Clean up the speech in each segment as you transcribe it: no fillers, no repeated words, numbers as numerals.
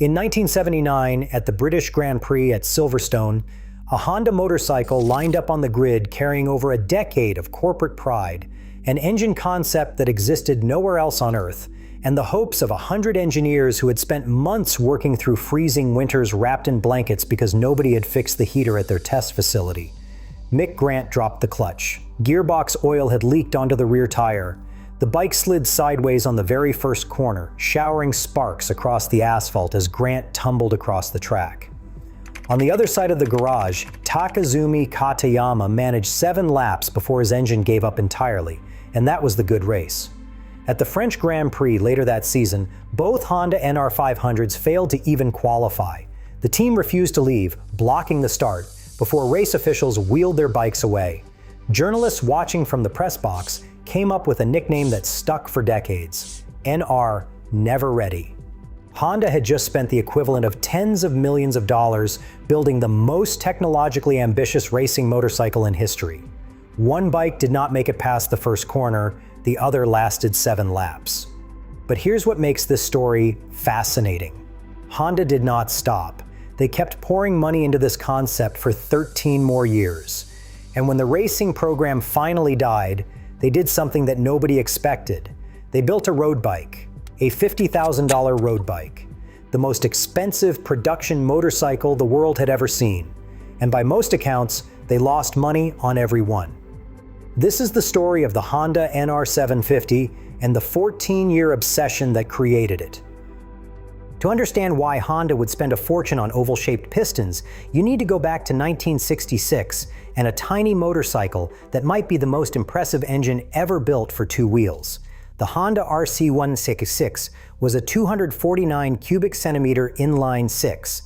In 1979, at the British Grand Prix at Silverstone, a Honda motorcycle lined up on the grid carrying over a decade of corporate pride, an engine concept that existed nowhere else on Earth, and the hopes of 100 engineers who had spent months working through freezing winters wrapped in blankets because nobody had fixed the heater at their test facility. Mick Grant dropped the clutch. Gearbox oil had leaked onto the rear tire. The bike slid sideways on the very first corner, showering sparks across the asphalt as Grant tumbled across the track. On the other side of the garage, Takazumi Katayama managed 7 laps before his engine gave up entirely, and that was the good race. At the French Grand Prix later that season, both Honda NR500s failed to even qualify. The team refused to leave, blocking the start, before race officials wheeled their bikes away. Journalists watching from the press box came up with a nickname that stuck for decades: NR Never Ready. Honda had just spent the equivalent of tens of millions of dollars building the most technologically ambitious racing motorcycle in history. One bike did not make it past the first corner, the other lasted 7 laps. But here's what makes this story fascinating. Honda did not stop. They kept pouring money into this concept for 13 more years. And when the racing program finally died, they did something that nobody expected. They built a road bike, a $50,000 road bike, the most expensive production motorcycle the world had ever seen. And by most accounts, they lost money on every one. This is the story of the Honda NR750 and the 14-year obsession that created it. To understand why Honda would spend a fortune on oval-shaped pistons, you need to go back to 1966 and a tiny motorcycle that might be the most impressive engine ever built for 2 wheels. The Honda RC166 was a 249 cubic centimeter inline 6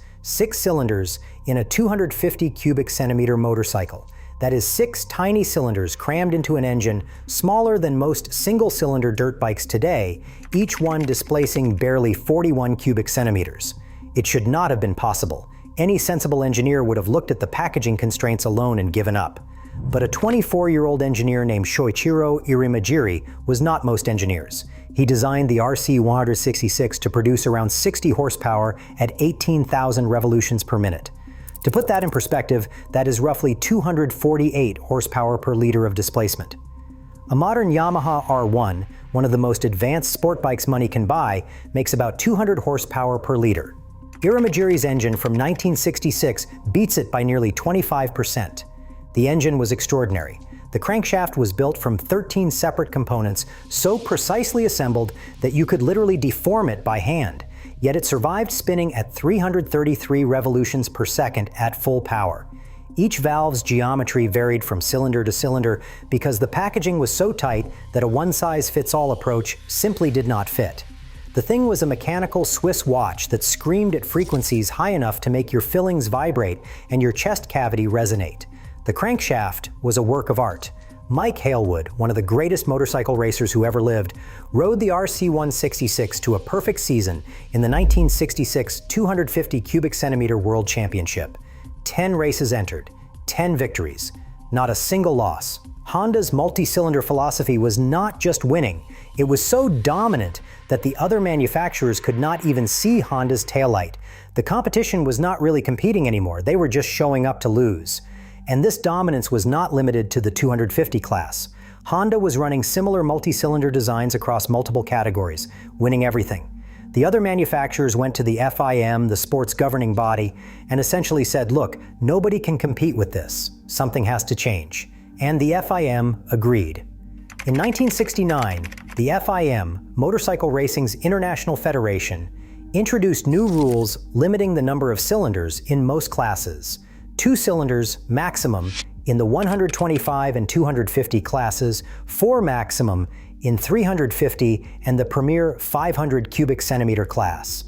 cylinders in a 250 cubic centimeter motorcycle. That is 6 tiny cylinders crammed into an engine smaller than most single-cylinder dirt bikes today, each one displacing barely 41 cubic centimeters. It should not have been possible. Any sensible engineer would have looked at the packaging constraints alone and given up. But a 24-year-old engineer named Shoichiro Irimajiri was not most engineers. He designed the RC166 to produce around 60 horsepower at 18,000 revolutions per minute. To put that in perspective, that is roughly 248 horsepower per liter of displacement. A modern Yamaha R1, one of the most advanced sport bikes money can buy, makes about 200 horsepower per liter. Irimajiri's engine from 1966 beats it by nearly 25%. The engine was extraordinary. The crankshaft was built from 13 separate components, so precisely assembled that you could literally deform it by hand. Yet it survived spinning at 333 revolutions per second at full power. Each valve's geometry varied from cylinder to cylinder because the packaging was so tight that a one-size-fits-all approach simply did not fit. The thing was a mechanical Swiss watch that screamed at frequencies high enough to make your fillings vibrate and your chest cavity resonate. The crankshaft was a work of art. Mike Halewood, one of the greatest motorcycle racers who ever lived, rode the RC166 to a perfect season in the 1966 250 cubic centimeter World Championship. 10 races entered, 10 victories, not a single loss. Honda's multi-cylinder philosophy was not just winning, it was so dominant that the other manufacturers could not even see Honda's taillight. The competition was not really competing anymore, they were just showing up to lose. And this dominance was not limited to the 250 class. Honda was running similar multi-cylinder designs across multiple categories, winning everything. The other manufacturers went to the FIM, the sport's governing body, and essentially said, look, nobody can compete with this. Something has to change. And the FIM agreed. In 1969, the FIM, Motorcycle Racing's International Federation, introduced new rules limiting the number of cylinders in most classes. 2 cylinders maximum in the 125 and 250 classes, 4 maximum in 350 and the premier 500 cubic centimeter class.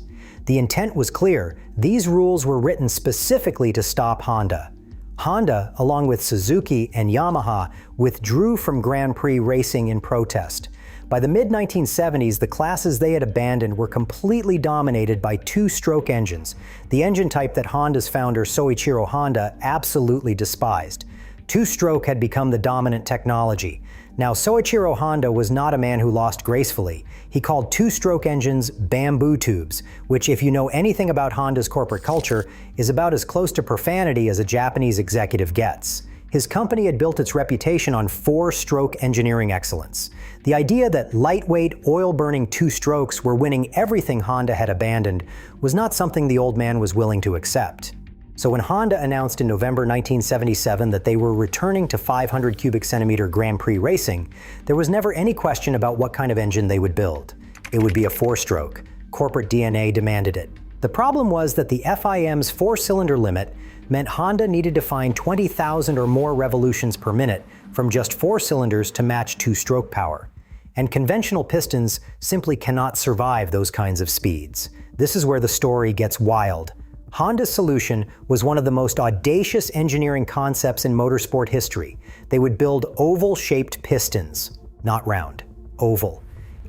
The intent was clear. These rules were written specifically to stop Honda. Honda, along with Suzuki and Yamaha, withdrew from Grand Prix racing in protest. By the mid-1970s, the classes they had abandoned were completely dominated by 2-stroke engines, the engine type that Honda's founder Soichiro Honda absolutely despised. 2-stroke had become the dominant technology. Now, Soichiro Honda was not a man who lost gracefully. He called two-stroke engines bamboo tubes, which, if you know anything about Honda's corporate culture, is about as close to profanity as a Japanese executive gets. His company had built its reputation on four-stroke engineering excellence. The idea that lightweight, oil-burning two-strokes were winning everything Honda had abandoned was not something the old man was willing to accept. So when Honda announced in November 1977 that they were returning to 500 cubic centimeter Grand Prix racing, there was never any question about what kind of engine they would build. It would be a four-stroke. Corporate DNA demanded it. The problem was that the FIM's four-cylinder limit meant Honda needed to find 20,000 or more revolutions per minute from just four cylinders to match two-stroke power. And conventional pistons simply cannot survive those kinds of speeds. This is where the story gets wild. Honda's solution was one of the most audacious engineering concepts in motorsport history. They would build oval-shaped pistons, not round, oval.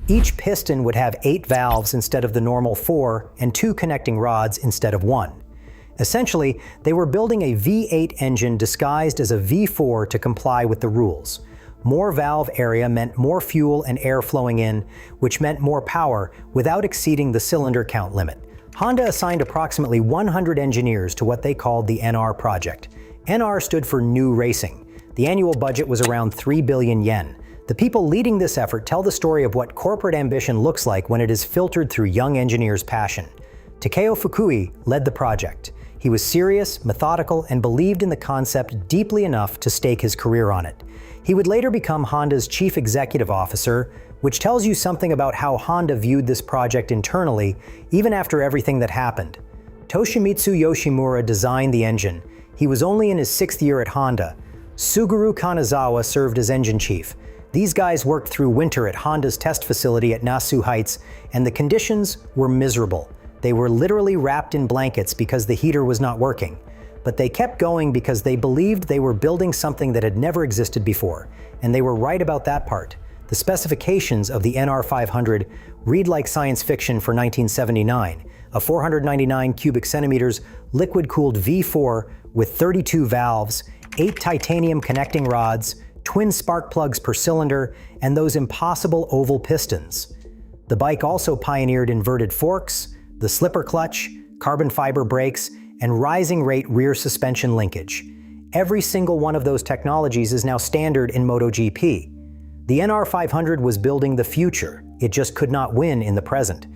Each piston would have 8 valves instead of the normal 4 and 2 connecting rods instead of 1. Essentially, they were building a V8 engine disguised as a V4 to comply with the rules. More valve area meant more fuel and air flowing in, which meant more power without exceeding the cylinder count limit. Honda assigned approximately 100 engineers to what they called the NR project. NR stood for New Racing. The annual budget was around 3 billion yen. The people leading this effort tell the story of what corporate ambition looks like when it is filtered through young engineers' passion. Takeo Fukui led the project. He was serious, methodical, and believed in the concept deeply enough to stake his career on it. He would later become Honda's chief executive officer, which tells you something about how Honda viewed this project internally, even after everything that happened. Toshimitsu Yoshimura designed the engine. He was only in his 6th year at Honda. Suguru Kanazawa served as engine chief. These guys worked through winter at Honda's test facility at Nasu Heights, and the conditions were miserable. They were literally wrapped in blankets because the heater was not working. But they kept going because they believed they were building something that had never existed before, and they were right about that part. The specifications of the NR500 read like science fiction for 1979, a 499 cubic centimeters liquid-cooled V4 with 32 valves, 8 titanium connecting rods, twin spark plugs per cylinder, and those impossible oval pistons. The bike also pioneered inverted forks, the slipper clutch, carbon fiber brakes, and rising rate rear suspension linkage. Every single one of those technologies is now standard in MotoGP. The NR500 was building the future. It just could not win in the present.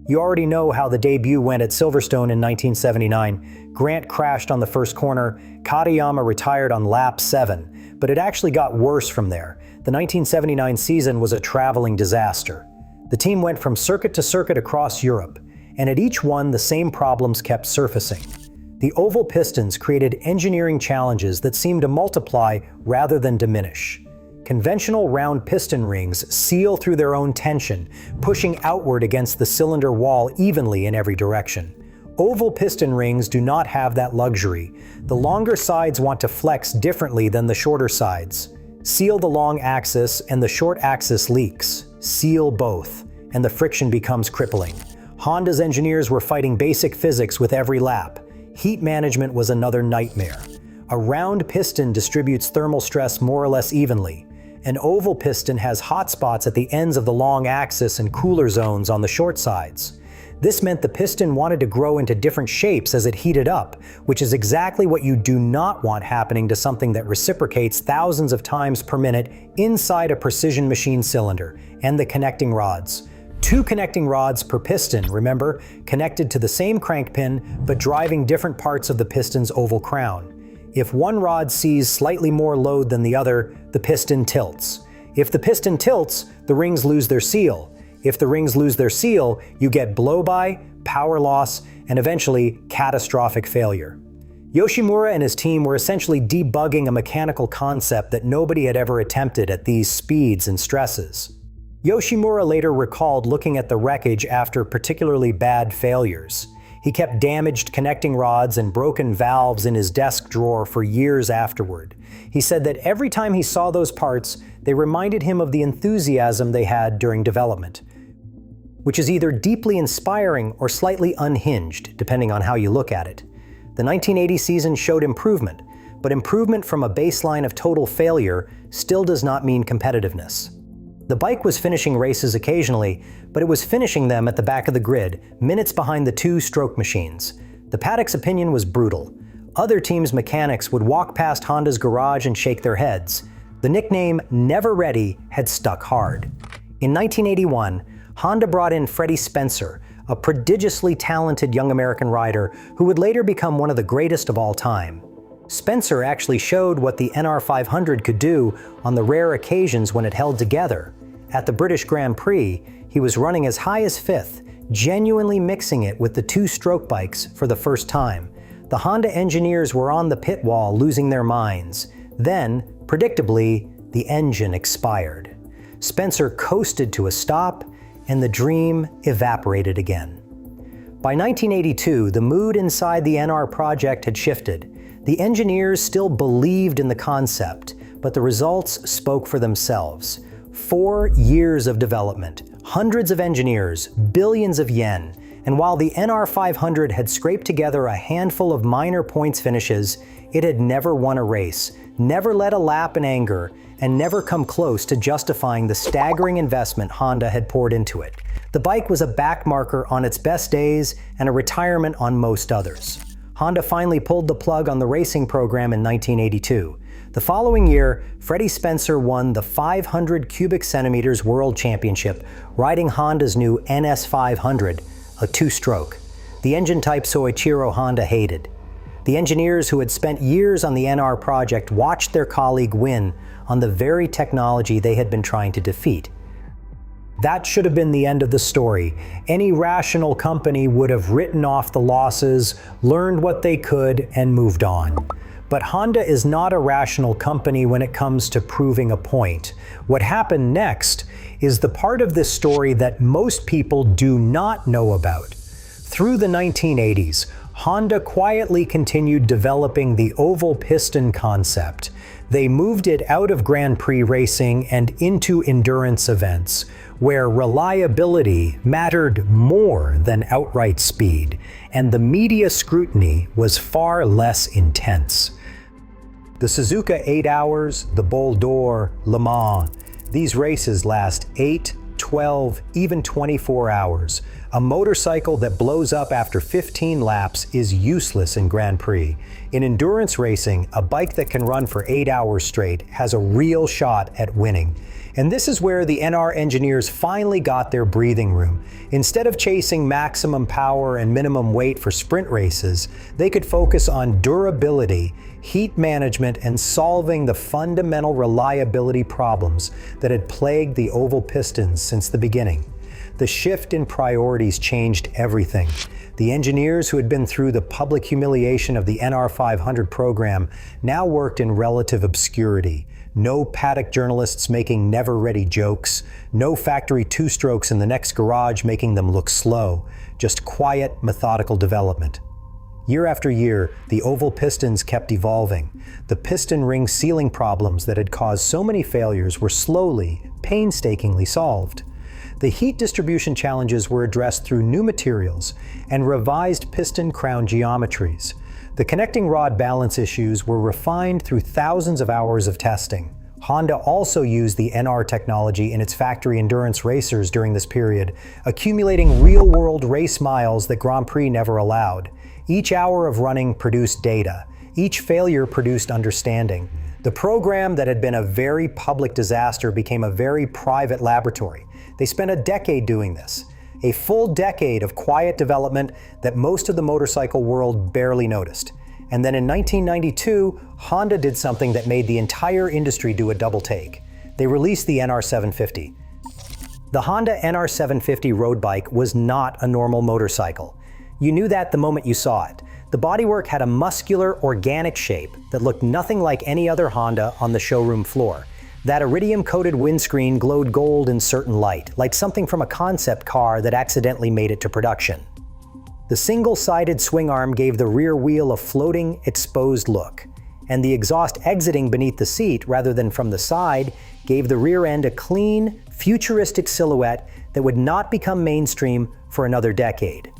You already know how the debut went at Silverstone in 1979. Grant crashed on the first corner, Katayama retired on lap 7, but it actually got worse from there. The 1979 season was a traveling disaster. The team went from circuit to circuit across Europe, and at each one the same problems kept surfacing. The oval pistons created engineering challenges that seemed to multiply rather than diminish. Conventional round piston rings seal through their own tension, pushing outward against the cylinder wall evenly in every direction. Oval piston rings do not have that luxury. The longer sides want to flex differently than the shorter sides. Seal the long axis and the short axis leaks. Seal both, and the friction becomes crippling. Honda's engineers were fighting basic physics with every lap. Heat management was another nightmare. A round piston distributes thermal stress more or less evenly. An oval piston has hot spots at the ends of the long axis and cooler zones on the short sides. This meant the piston wanted to grow into different shapes as it heated up, which is exactly what you do not want happening to something that reciprocates thousands of times per minute inside a precision machine cylinder, and the connecting rods. 2 connecting rods per piston, remember, connected to the same crank pin, but driving different parts of the piston's oval crown. If one rod sees slightly more load than the other, the piston tilts. If the piston tilts, the rings lose their seal. If the rings lose their seal, you get blow-by, power loss, and eventually catastrophic failure. Yoshimura and his team were essentially debugging a mechanical concept that nobody had ever attempted at these speeds and stresses. Yoshimura later recalled looking at the wreckage after particularly bad failures. He kept damaged connecting rods and broken valves in his desk drawer for years afterward. He said that every time he saw those parts, they reminded him of the enthusiasm they had during development, which is either deeply inspiring or slightly unhinged, depending on how you look at it. The 1980 season showed improvement, but improvement from a baseline of total failure still does not mean competitiveness. The bike was finishing races occasionally, but it was finishing them at the back of the grid, minutes behind the two stroke machines. The paddock's opinion was brutal. Other teams' mechanics would walk past Honda's garage and shake their heads. The nickname "Never Ready" had stuck hard. In 1981, Honda brought in Freddie Spencer, a prodigiously talented young American rider who would later become one of the greatest of all time. Spencer actually showed what the NR500 could do on the rare occasions when it held together. At the British Grand Prix, he was running as high as fifth, genuinely mixing it with the two-stroke bikes for the first time. The Honda engineers were on the pit wall losing their minds. Then, predictably, the engine expired. Spencer coasted to a stop, and the dream evaporated again. By 1982, the mood inside the NR project had shifted. The engineers still believed in the concept, but the results spoke for themselves. 4 years of development, hundreds of engineers, billions of yen, and while the NR500 had scraped together a handful of minor points finishes, it had never won a race, never led a lap in anger, and never come close to justifying the staggering investment Honda had poured into it. The bike was a backmarker on its best days and a retirement on most others. Honda finally pulled the plug on the racing program in 1982. The following year, Freddie Spencer won the 500 cubic centimeters World Championship, riding Honda's new NS500, a two-stroke, the engine type Soichiro Honda hated. The engineers who had spent years on the NR project watched their colleague win on the very technology they had been trying to defeat. That should have been the end of the story. Any rational company would have written off the losses, learned what they could, and moved on. But Honda is not a rational company when it comes to proving a point. What happened next is the part of this story that most people do not know about. Through the 1980s, Honda quietly continued developing the oval piston concept. They moved it out of Grand Prix racing and into endurance events, where reliability mattered more than outright speed, and the media scrutiny was far less intense. The Suzuka 8 Hours, the Bol d'Or, Le Mans, these races last 8, 12, even 24 hours. A motorcycle that blows up after 15 laps is useless in Grand Prix. In endurance racing, a bike that can run for 8 hours straight has a real shot at winning. And this is where the NR engineers finally got their breathing room. Instead of chasing maximum power and minimum weight for sprint races, they could focus on durability, heat management, and solving the fundamental reliability problems that had plagued the oval pistons since the beginning. The shift in priorities changed everything. The engineers who had been through the public humiliation of the NR500 program now worked in relative obscurity. No paddock journalists making never-ready jokes, no factory two-strokes in the next garage making them look slow, just quiet, methodical development. Year after year, the oval pistons kept evolving. The piston ring sealing problems that had caused so many failures were slowly, painstakingly solved. The heat distribution challenges were addressed through new materials and revised piston crown geometries. The connecting rod balance issues were refined through thousands of hours of testing. Honda also used the NR technology in its factory endurance racers during this period, accumulating real-world race miles that Grand Prix never allowed. Each hour of running produced data. Each failure produced understanding. The program that had been a very public disaster became a very private laboratory. They spent a decade doing this. A full decade of quiet development that most of the motorcycle world barely noticed. And then in 1992, Honda did something that made the entire industry do a double take. They released the NR750. The Honda NR750 road bike was not a normal motorcycle. You knew that the moment you saw it. The bodywork had a muscular, organic shape that looked nothing like any other Honda on the showroom floor. That iridium-coated windscreen glowed gold in certain light, like something from a concept car that accidentally made it to production. The single-sided swing arm gave the rear wheel a floating, exposed look, and the exhaust exiting beneath the seat rather than from the side gave the rear end a clean, futuristic silhouette that would not become mainstream for another decade.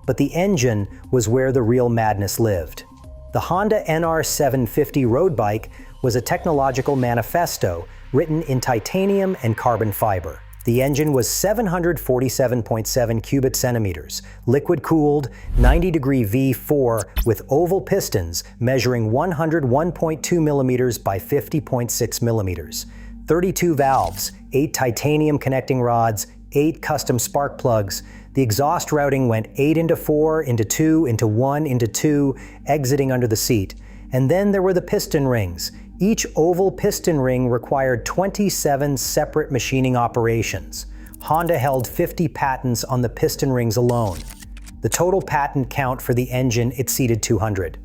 But the engine was where the real madness lived. The Honda NR750 road bike was a technological manifesto written in titanium and carbon fiber. The engine was 747.7 cubic centimeters, liquid-cooled, 90-degree V4 with oval pistons measuring 101.2 millimeters by 50.6 millimeters, 32 valves, 8 titanium connecting rods, 8 custom spark plugs. The exhaust routing went 8 into 4, into 2, into 1, into 2, exiting under the seat. And then there were the piston rings. Each oval piston ring required 27 separate machining operations. Honda held 50 patents on the piston rings alone. The total patent count for the engine exceeded 200.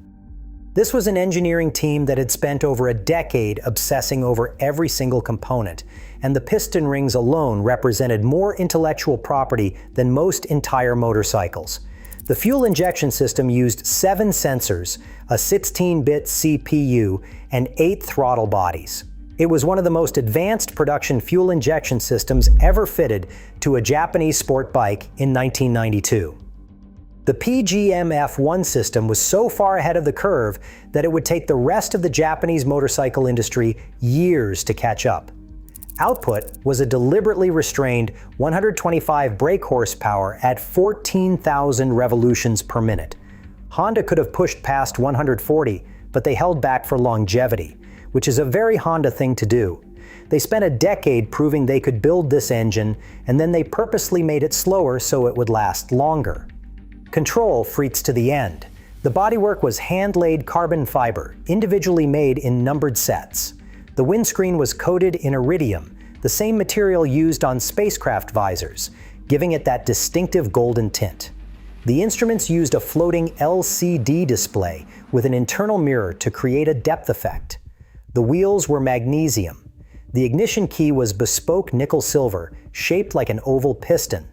This was an engineering team that had spent over a decade obsessing over every single component, and the piston rings alone represented more intellectual property than most entire motorcycles. The fuel injection system used 7 sensors, a 16-bit CPU, and 8 throttle bodies. It was one of the most advanced production fuel injection systems ever fitted to a Japanese sport bike in 1992. The PGM-F1 system was so far ahead of the curve that it would take the rest of the Japanese motorcycle industry years to catch up. Output was a deliberately restrained 125 brake horsepower at 14,000 revolutions per minute. Honda could have pushed past 140, but they held back for longevity, which is a very Honda thing to do. They spent a decade proving they could build this engine, and then they purposely made it slower so it would last longer. Control freaks to the end. The bodywork was hand-laid carbon fiber, individually made in numbered sets. The windscreen was coated in iridium, the same material used on spacecraft visors, giving it that distinctive golden tint. The instruments used a floating LCD display with an internal mirror to create a depth effect. The wheels were magnesium. The ignition key was bespoke nickel-silver, shaped like an oval piston.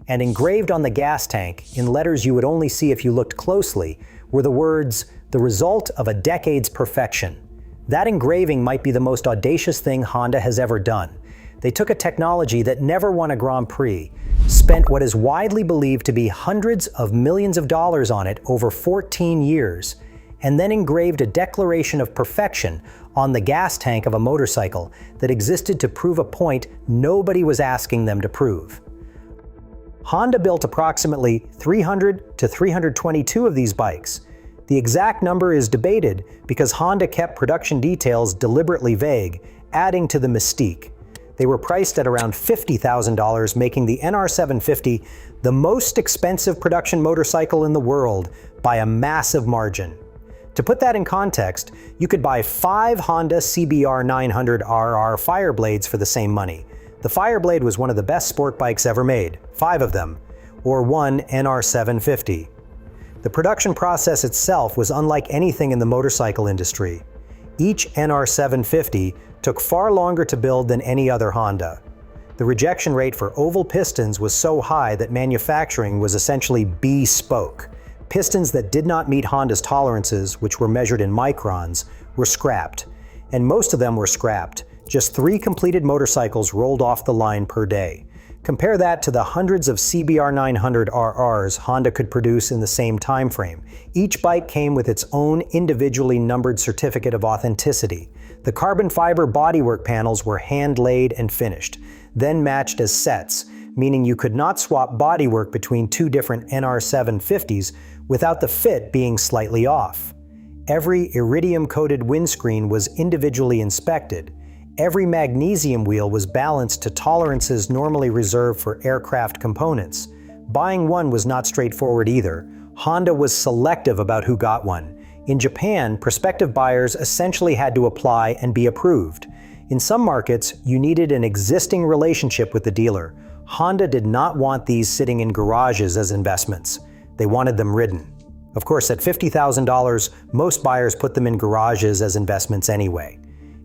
And engraved on the gas tank, in letters you would only see if you looked closely, were the words, "The result of a decade's perfection." That engraving might be the most audacious thing Honda has ever done. They took a technology that never won a Grand Prix, spent what is widely believed to be hundreds of millions of dollars on it over 14 years, and then engraved a declaration of perfection on the gas tank of a motorcycle that existed to prove a point nobody was asking them to prove. Honda built approximately 300 to 322 of these bikes. The exact number is debated because Honda kept production details deliberately vague, adding to the mystique. They were priced at around $50,000, making the NR750 the most expensive production motorcycle in the world by a massive margin. To put that in context, you could buy 5 Honda CBR 900RR Fireblades for the same money. The Fireblade was one of the best sport bikes ever made, 5 of them, or one NR750. The production process itself was unlike anything in the motorcycle industry. Each NR750 took far longer to build than any other Honda. The rejection rate for oval pistons was so high that manufacturing was essentially bespoke. Pistons that did not meet Honda's tolerances, which were measured in microns, were scrapped. And most of them were scrapped. Just 3 completed motorcycles rolled off the line per day. Compare that to the hundreds of CBR 900RRs Honda could produce in the same time frame. Each bike came with its own individually numbered certificate of authenticity. The carbon fiber bodywork panels were hand-laid and finished, then matched as sets, meaning you could not swap bodywork between 2 different NR750s without the fit being slightly off. Every iridium-coated windscreen was individually inspected. Every magnesium wheel was balanced to tolerances normally reserved for aircraft components. Buying one was not straightforward either. Honda was selective about who got one. In Japan, prospective buyers essentially had to apply and be approved. In some markets, you needed an existing relationship with the dealer. Honda did not want these sitting in garages as investments. They wanted them ridden. Of course, at $50,000, most buyers put them in garages as investments anyway.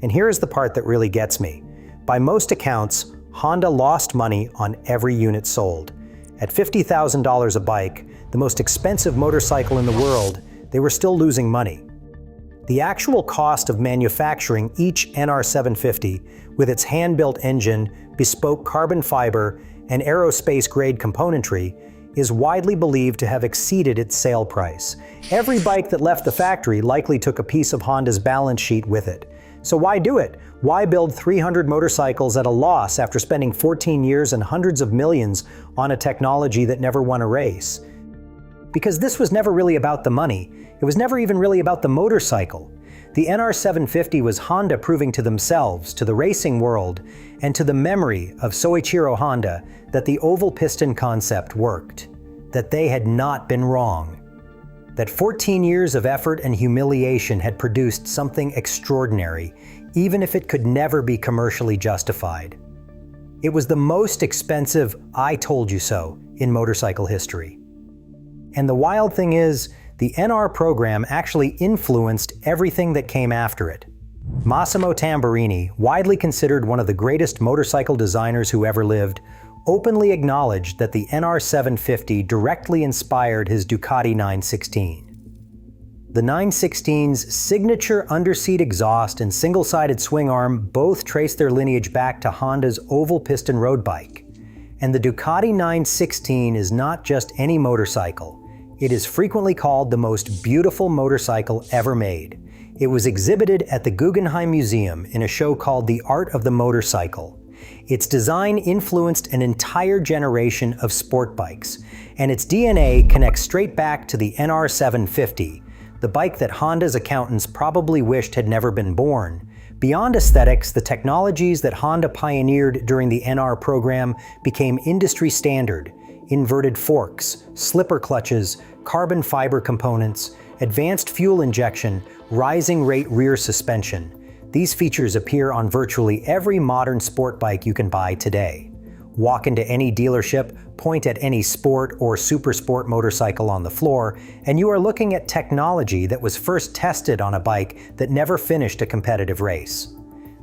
And here is the part that really gets me. By most accounts, Honda lost money on every unit sold. At $50,000 a bike, the most expensive motorcycle in the world, they were still losing money. The actual cost of manufacturing each NR750 with its hand-built engine, bespoke carbon fiber, and aerospace-grade componentry is widely believed to have exceeded its sale price. Every bike that left the factory likely took a piece of Honda's balance sheet with it. So why do it? Why build 300 motorcycles at a loss after spending 14 years and hundreds of millions on a technology that never won a race? Because this was never really about the money. It was never even really about the motorcycle. The NR750 was Honda proving to themselves, to the racing world, and to the memory of Soichiro Honda that the oval piston concept worked, that they had not been wrong, that 14 years of effort and humiliation had produced something extraordinary, even if it could never be commercially justified. It was the most expensive "I told you so" in motorcycle history. And the wild thing is, the NR program actually influenced everything that came after it. Massimo Tamburini, widely considered one of the greatest motorcycle designers who ever lived, openly acknowledged that the NR750 directly inspired his Ducati 916. The 916's signature underseat exhaust and single-sided swing arm both trace their lineage back to Honda's oval piston road bike. And the Ducati 916 is not just any motorcycle. It is frequently called the most beautiful motorcycle ever made. It was exhibited at the Guggenheim Museum in a show called The Art of the Motorcycle. Its design influenced an entire generation of sport bikes, and its DNA connects straight back to the NR750, the bike that Honda's accountants probably wished had never been born. Beyond aesthetics, the technologies that Honda pioneered during the NR program became industry standard. Inverted forks, slipper clutches, carbon fiber components, advanced fuel injection, rising rate rear suspension. These features appear on virtually every modern sport bike you can buy today. Walk into any dealership, point at any sport or super sport motorcycle on the floor, and you are looking at technology that was first tested on a bike that never finished a competitive race.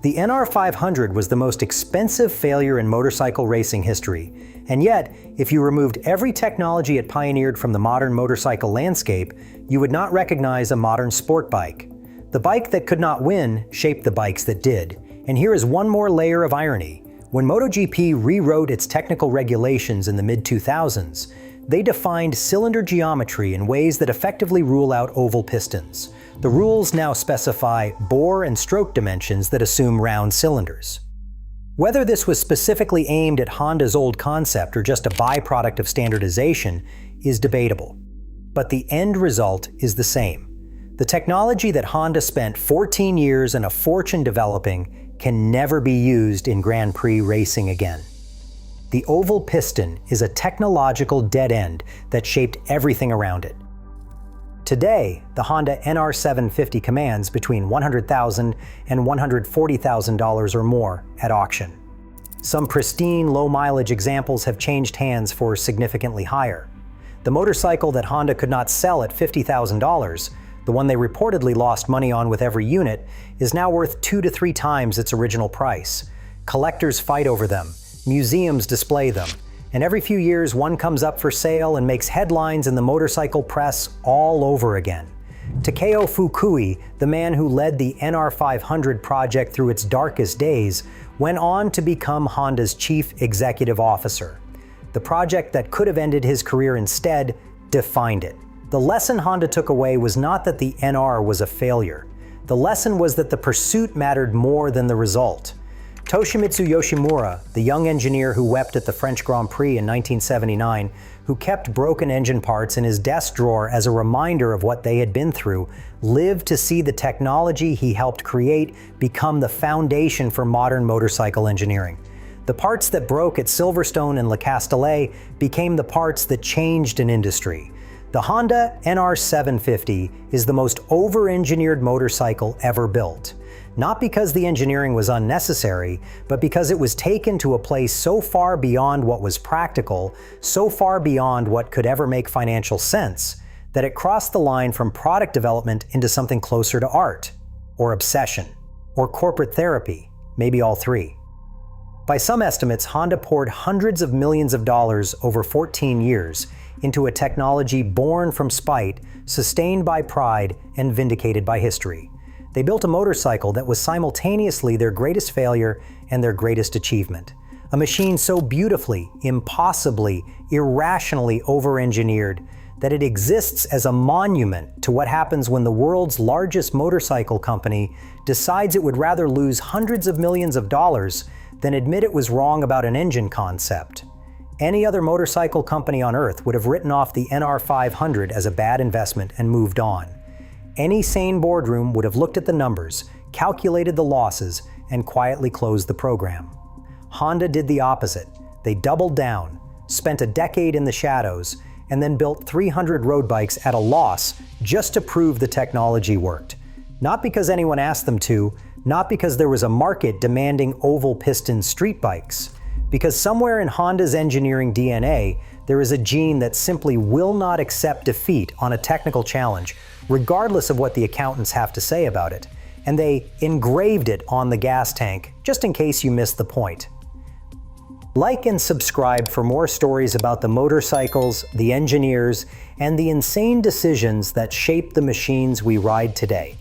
The NR500 was the most expensive failure in motorcycle racing history, and yet, if you removed every technology it pioneered from the modern motorcycle landscape, you would not recognize a modern sport bike. The bike that could not win shaped the bikes that did. And here is one more layer of irony. When MotoGP rewrote its technical regulations in the mid-2000s, they defined cylinder geometry in ways that effectively rule out oval pistons. The rules now specify bore and stroke dimensions that assume round cylinders. Whether this was specifically aimed at Honda's old concept or just a byproduct of standardization is debatable. But the end result is the same. The technology that Honda spent 14 years and a fortune developing can never be used in Grand Prix racing again. The oval piston is a technological dead end that shaped everything around it. Today, the Honda NR750 commands between $100,000 and $140,000 or more at auction. Some pristine, low-mileage examples have changed hands for significantly higher. The motorcycle that Honda could not sell at $50,000, the one they reportedly lost money on with every unit, is now worth 2 to 3 times its original price. Collectors fight over them, museums display them, and every few years one comes up for sale and makes headlines in the motorcycle press all over again. Takeo Fukui, the man who led the NR500 project through its darkest days, went on to become Honda's chief executive officer. The project that could have ended his career instead defined it. The lesson Honda took away was not that the NR was a failure. The lesson was that the pursuit mattered more than the result. Toshimitsu Yoshimura, the young engineer who wept at the French Grand Prix in 1979, who kept broken engine parts in his desk drawer as a reminder of what they had been through, lived to see the technology he helped create become the foundation for modern motorcycle engineering. The parts that broke at Silverstone and Le Castellet became the parts that changed an industry. The Honda NR750 is the most over-engineered motorcycle ever built. Not because the engineering was unnecessary, but because it was taken to a place so far beyond what was practical, so far beyond what could ever make financial sense, that it crossed the line from product development into something closer to art, or obsession, or corporate therapy, maybe all three. By some estimates, Honda poured hundreds of millions of dollars over 14 years into a technology born from spite, sustained by pride, and vindicated by history. They built a motorcycle that was simultaneously their greatest failure and their greatest achievement. A machine so beautifully, impossibly, irrationally over-engineered that it exists as a monument to what happens when the world's largest motorcycle company decides it would rather lose hundreds of millions of dollars than admit it was wrong about an engine concept. Any other motorcycle company on Earth would have written off the NR500 as a bad investment and moved on. Any sane boardroom would have looked at the numbers, calculated the losses, and quietly closed the program. Honda did the opposite. They doubled down, spent a decade in the shadows, and then built 300 road bikes at a loss just to prove the technology worked. Not because anyone asked them to, not because there was a market demanding oval piston street bikes. Because somewhere in Honda's engineering DNA, there is a gene that simply will not accept defeat on a technical challenge, regardless of what the accountants have to say about it. And they engraved it on the gas tank, just in case you missed the point. Like and subscribe for more stories about the motorcycles, the engineers, and the insane decisions that shape the machines we ride today.